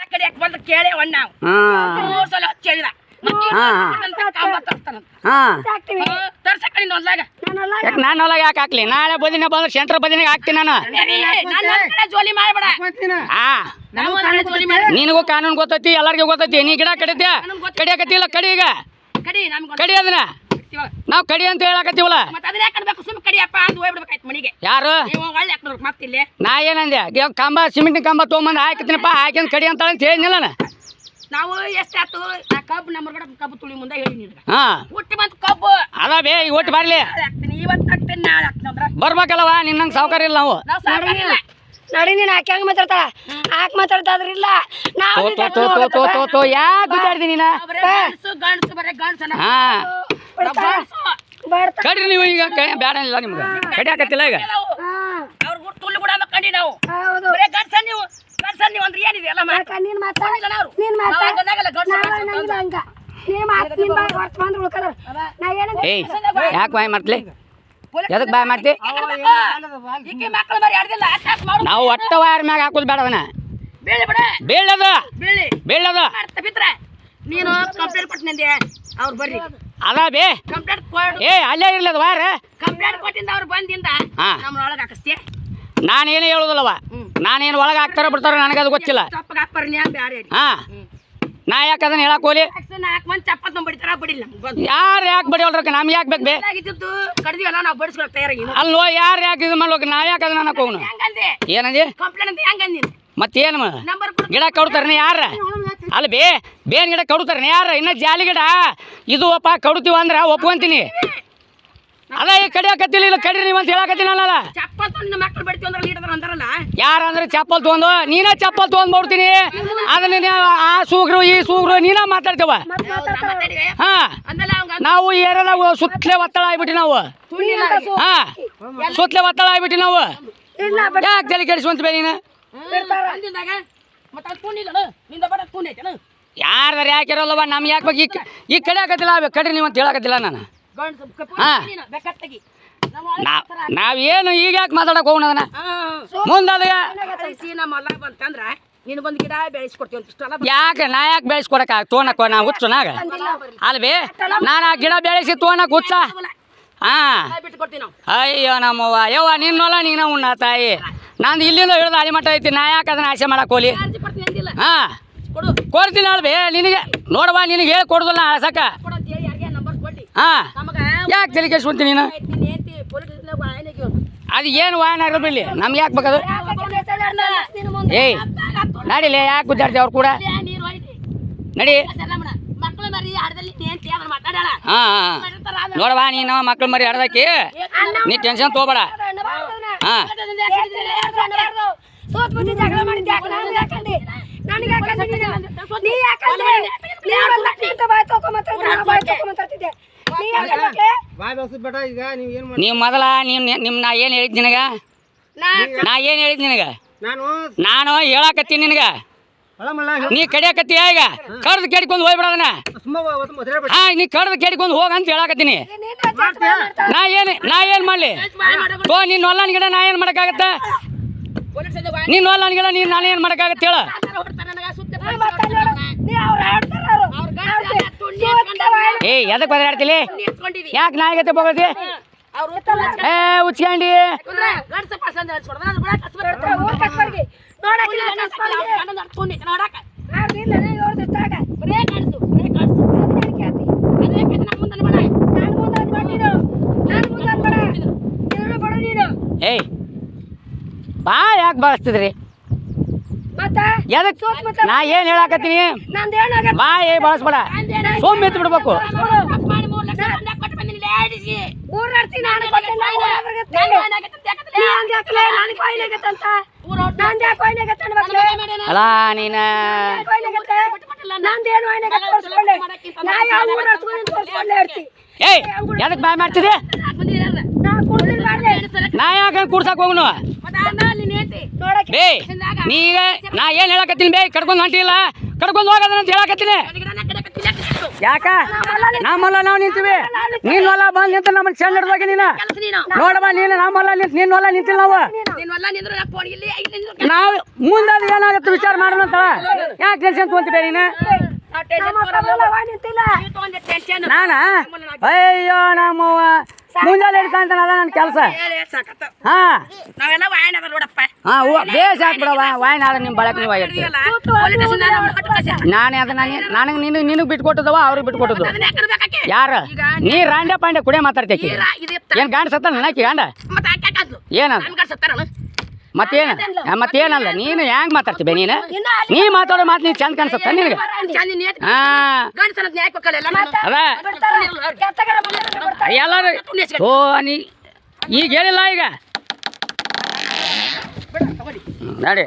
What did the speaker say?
ಕಡಿಯಕ್ ಬಂದು ಕೇಳಿ ಒಣ್ಣ ಮೂರ್ ಸಲ ಹಚ್ಚಿದ ತರ್ಸಕ್ಕಡಿ ಹೊಲ್ದಾಗ ಯಾಕೆ ನಾನು ಹೊಲಗ ಯಾಕೆ ಹಾಕ್ಲಿ ನಾಳೆ ಬದಿನ ಬಂದ್ರೆ ಸೆಂಟ್ರ್ ಬದಿನಾಗ ಹಾಕ್ತೀನಿ ನಾನು ಜೋಲಿ ಮಾಡ್ಬೇಡ ನಿನಗೂ ಕಾನೂನು ಗೊತ್ತೈತಿ ಎಲ್ಲರಿಗೂ ಗೊತ್ತೈತಿ ನೀ ಗಿಡ ಕಡಿದ್ಯಾ ಕಡಿಯಾಕತ್ತಿಲ್ಲ ಕಡಿ ಈಗ ಕಡಿ ಅದನ್ನ ನಾವು ಕಡಿ ಅಂತ ಹೇಳಕತ್ತೀವಲ್ಲ ಯಾರು ನಾ ಏನಂದೆ ಕಂಬ ಸಿಮೆಂಟ್ ಕಂಬ ತೊಗೊಂಬಂದು ಹಾಕತ್ತೀನಪ್ಪ ಹಾಕಿಂದ ಕಡಿ ಅಂತ ಹೇಳಿದ್ನಿಲ್ಲ ನಾವು ಎಷ್ಟಾಯ್ತು ಕಬ್ಬು ನಮ್ಮ ಕಬ್ಬು ತುಳಿ ಮುಂದೆ ಹೇಳಿ ಹುಟ್ಟಿ ಬಂತು ಕಬ್ಬು ಅದ ಬೇ ಈಗ ಒಟ್ಟು ಬರ್ಲಿ ಇವತ್ತು ಹಾಕ್ತೀನಿ ನಾಳೆ ಹಾಕ್ತಂದ್ರ ಬರ್ಬೇಕಲ್ಲವ ನಿನ್ನಂಗೆ ಸಾವುಕಾರ ಇಲ್ಲ ನಾವು ನಡಿ ನೀನು ಹಾಕಿ ಹಂಗೆ ಮಾತಾಡ್ತಾಳ ಹಾಕಿ ಮಾತಾಡ್ತಾದ್ರಿಲ್ಲ ಯಾಕೆ ಗುದ್ದಾಡ್ದಿ ನೀನ ಗಂಡಸು ಬರೇ ಗಂಡಸನ ಕಡ್ರಿ ನೀವು ಈಗ ಬೇಡ ಇಲ್ಲ ನಿಮ್ಗೆ ಕಡಿಯಾಕತ್ತಿಲ್ಲ ಈಗ ಅವ್ರ ತುಳ್ಳಿ ಕೂಡ ಕಂಡಿ ನಾವು ಬರೇ ಗಂಡಸ ನೀವು ಅಂದ್ರೆ ಏನಿದೆ ಎಲ್ಲ ನೀನು ಮಾತಾಡಿಲ್ಲ ಏಯ್ ಯಾಕೆ ಬಾಯ್ ಮಾಡ್ಲಿ ಎದಕ್ಕೆ ಬಾಯ್ ಮಾಡ್ತಿ ನಾವು ಒಟ್ಟ ವಾರ ಮ್ಯಾಗ ಹಾಕೋದು ಬೇಡವನ ಬೀಳದ ಬೀಳದ ನೀನು ಕಂಪ್ಲೇಂಟ್ ಕೊಟ್ಟಿದ್ದೆ ಅವ್ರು ಬರ್ರಿ ಅದ ಬೇ ಕಂಪ್ಲೇಂಟ್ ಕೊಡು ಏ ಅಲ್ಲೇ ಇರ್ಲದ ವಾರ ಕಂಪ್ಲೇಂಟ್ ಕೊಟ್ಟಿಂದ ಅವ್ರು ಬಂದಿಂದ ನಮ್ಮೊಳಗೆ ಹಾಕಿಸ್ತೀಯ ನಾನೇನು ಹೇಳೋದಿಲ್ಲವ ನಾನೇನು ಒಳಗೆ ಹಾಕ್ತಾರ ಬಿಡ್ತಾರ ನನಗದು ಗೊತ್ತಿಲ್ಲ ಹಾ ನಾ ಯಾಕೆ ಅದನ್ನ ಹೇಳಕ್ ಹೋಲಿ ಯಾರು ಯಾಕೆ ಬಡಿಯಲ್ರಕ್ಕ ನಮ್ಗೆ ಯಾಕೆ ಬೇಕು ಬೇ ಅಲ್ಲೋ ಯಾರು ಯಾಕೆ ಇದು ಮಾಡ್ಬೇಕು ನಾ ಯಾಕೆ ಅದನ್ನ ಅನ್ನಕ್ ಹೋಗ್ನು ಏನಂದಿ ಮತ್ತೇನು ಗಿಡ ಕಡ್ತಾರನೆ ಯಾರ ಅಲ್ಲ ಬೇನ್ ಗಿಡ ಕಡ್ತಾರನೆ ಯಾರ ಇನ್ನ ಜಾಲಿ ಗಿಡ ಇದು ಅಪ್ಪ ಕಡ್ತೀವ ಅಂದ್ರೆ ಒಪ್ಕೊಂತೀನಿ ಅದ ಈ ಕಡಿಯಾಕತ್ತಿಲ್ಲ ಇಲ್ಲ ಕಡ್ರಿ ನೀವು ಅಂತ ಹೇಳಕತ್ತೀನಲ್ಲ ಯಾರಂದ್ರೆ ಚಪ್ಪಲ್ ತೊಗೊಂಡು ನೀನೇ ಚಪ್ಪಲ್ ತೊಗೊಂಡ್ ಬಿಡ್ತೀನಿ ಅದನ್ನ ಆ ಸೂಗ್ರು ಈ ಸೂಗ್ರು ನೀನ ಮಾತಾಡ್ತೇವ ಹಾ ನಾವು ಏನಾರ ಸುತ್ತಲೇ ಒತ್ತಡ ಆಗ್ಬಿಟ್ಟಿ ನಾವು ಹಾ ಸುತ್ತಲೇ ಒತ್ತಡ ಆಗ್ಬಿಟ್ಟಿ ನಾವು ಯಾಕೆ ತಲೆ ಕೆಡಿಸುವಂತ ಬೇ ನೀನು ಯಾರ್ದಾರ ಯಾಕಿರಲ್ಲವ ನಮ್ಗೆ ಯಾಕೆ ಬೇಕು ಈ ಕಡಿಯಾಕತ್ತಿಲ್ಲ ಕಡ್ರಿ ನೀವು ಅಂತ ಹೇಳಕತ್ತಿಲ್ಲ ನಾನು ನಾವೇನು ಈಗ ಯಾಕೆ ಮಾತಾಡಕ್ ಹೋಗೋಣ ಅದನ್ನ ಮುಂದೆ ಯಾಕೆ ನಾ ಯಾಕೆ ಬೆಳೆಸ್ಕೊಡಕ ತೋನಕ್ಕ ನಾ ಹುಚ್ಚು ನಾಗ ಅಲ್ವೇ ನಾನು ಆ ಗಿಡ ಬೆಳೆಸಿ ತೋನಕ್ ಹುಚ್ಚ ಹಾ ಅಯ್ಯೋ ನಮ್ಮವ್ವ ಯವ್ವ ನಿನ್ನೊಲ್ಲ ನೀನ ಉಣ್ಣ ತಾಯಿ ನಂದು ಇಲ್ಲಿಂದ ಹಿಡಿದು ಅಲ್ಲಿ ಮಟ್ಟ ಐತಿ ನಾ ಯಾಕೆ ಅದನ್ನ ಆಸೆ ಮಾಡಕ್ ಹೋಲಿ ಹಾ ಕೊಡ್ತೀನಿ ಅಲ್ವೇ ನಿನಗೆ ನೋಡವಾ ನಿನಗೆ ಹೇಳಿ ಕೊಡುದಿಲ್ಲ ಅಳಸಕ ಹಾ ಯಾಕೆ ತಲೆ ಕೆಡ್ಸ್ಕೊಂತೀನಿ ನೀನು ಅದು ಏನು ವಾಯನ ಬಿಡ್ಲಿ ನಮ್ಗೆ ಯಾಕೆ ಬೇಕದು ಏಯ್ ನಡಿಲೇ ಯಾಕೆ ಗುದ್ದಾಡ್ತಿ ಅವ್ರು ಕೂಡ ನಡಿ ಹಾ ನೋಡವಾ ನೀನು ಮಕ್ಳು ಮರಿ ಹಡ್ದಾಕಿ ನೀ ಟೆನ್ಷನ್ ತೊಗೋಬೇಡ ಹಾ ನೀವು ಮೊದಲ ನಿಮ್ ನಾ ಏನು ಹೇಳಿದ್ ನಿನಗ ನಾ ಏನು ಹೇಳಿದ್ ನಿನಗ ನಾನು ಹೇಳಕತ್ತೀನಿ ನಿನಗ ನೀ ಕಡಿಯಾಕತ್ತೀಯ ಈಗ ಕಡ್ದು ಕೆಡ್ಕೊಂಡು ಹೋಗ್ಬಿಡೋದನ್ನ ಹಾ ನೀ ಕಡ್ದು ಕೆಡ್ಕೊಂಡು ಹೋಗ ಅಂತ ಹೇಳಕತ್ತೀನಿ ನಾ ಏನ್ ಮಾಡ್ಲಿ ತೋ ನಿನ್ನ ಹೊಲ ಗಿಡ ನಾ ಏನ್ ಮಾಡಕ್ಕಾಗತ್ತ ನಿನ್ನ ಹೊಲ ಗಿಡ ನೀನ್ ನಾನು ಏನ್ ಮಾಡಕ್ಕಾಗತ್ತ ಹೇಳ ಏ ಎದಕ್ ಬದಲಾಡ್ತಿಲಿ ಯಾಕೆ ನಾಯಿಗತ್ತೆ ಹೋಗತಿ ಏ ಉಚ್ಕೊಂಡಿ ಏಯ್ ಬಾ ಯಾಕೆ ಬಳಸ್ತಿದ್ರಿ ನಾ ಏನ್ ಹೇಳಾಕತ್ತೀನಿ ಬಾ ಏ ಬಳಸ್ಬೇಡ ಸೋಮ್ ಎತ್ತು ಬಿಡ್ಬೇಕು ಅಲ್ಲ ನೀನ ಏಯ್ ಎದಕ್ ಬಾಯ್ ಮಾಡ್ತಿದ್ದೆ ನಾ ಯಾಕೆ ಕೂಡ್ಸಕ್ ಹೋಗ್ನು ಬೇ ನೀಗ ನಾ ಏನ್ ಹೇಳಕತ್ತೀನಿ ಬೇ ಕಡ್ಕೊಂಡು ಹೊಂಟಿಲ್ಲ ಕಡ್ಕೊಂಡು ಹೋಗೋದನ್ನ ಹೇಳಕತ್ತೀನಿ ಯಾಕ ನಮ್ಮಲ್ಲ ನಾವು ನಿಂತೀವಿ ನೀನ್ ಹೊಲ ಬಂದ್ ನಿಂತ ನಮ್ಮನ್ನ ಚೆಂದ ಹಿಡ್ದೋಗಿ ನೀನು ಕೆಲಸ ನೀನು ನೋಡಮ್ಮ ನೀನು ನಮ್ಮಲ್ಲ ನಿಂತ ನಿನ್ನ ಹೊಲ ನಿಂತಿಲ್ಲ ನಾವು ನಿನ್ನೆಲ್ಲ ನಿಂದ್ರು ನಾ ಫೋನ್ ಇಲ್ಲಿ ನಿಂದ್ರು ನಾವು ಮುಂದಾದ ಏನಾಗುತ್ತೆ ವಿಚಾರ ಮಾಡೋಣ ಅಂತಳ ಯಾಕೆ ಟೆನ್ಷನ್ ತೊಗೊಂತಿದ್ದೆ ನೀನು ನಾ ಟೆನ್ಷನ್ ನಿಂತಿಲ್ಲ ತಗೊಂಡೆ ಟೆನ್ಷನ್ ನಾನ ಅಯ್ಯೋ ನಮ್ಮವ್ವ ಮುಂಜಾನೆ ಹಿಡ್ಕಂತಾನ ಅದ ನನ್ನ ಕೆಲಸ ಹೇಳಿ ಸಾಕತ್ತ ಹಾ ನಾವೆಲ್ಲ ವಾಯನ ಅದ ನೋಡಪ್ಪ ಹಾ ಬೇಸ್ ಹಾಕ್ಬಿಡವ ವಾಯ್ನ ಆದ್ರೆ ನಿಮ್ಮ ಬಳಕೆ ನೀವು ಆಗಿರ್ತೀವಿ ಪೊಲೀಸ್ ನಾನೇ ಅದ ನನಗೆ ನಿನಗೆ ಬಿಟ್ಕೊಟ್ಟದವ ಅವ್ರಿಗೆ ಬಿಟ್ಕೊಟ್ಟದು ಅದನ್ನ ಯಾಕೆ ಬೇಕಾಕೆ ಯಾರು ನೀ ರಾಂಡೆ ಪಾಂಡೆ ಕುಡಿಯ ಮಾತಾಡ್ತೇಕಿ ಇದು ಏನು ಗಾಂಡ್ ಸತ್ತ ನನಕಿ ಗಂಡ ಮತ್ತೆ ಹಾಕಾಕದ್ಲು ಏನದ ನನ್ ಗಡ್ಸತ್ತಾರಲ್ಲ ಮತ್ತೇನಲ್ಲ ನೀನು ಹೆಂಗ್ ಮಾತಾಡ್ತೀವಿ ನೀನು ನೀ ಮಾತಾಡೋ ಮಾತು ನೀನು ಚಂದ ಕಾಣಿಸುತ್ತ ನಿನಗೆ ಚಂದ ನೀತ್ ಹಾ ಗಂಡಸನ ನ್ಯಾಯ ಕೊಕ್ಕಲ್ಲ ಅದ ಎಲ್ಲರೂ ಓ ನೀ ಈಗ ಹೇಳಿಲ್ಲ ಈಗ ನಡಿ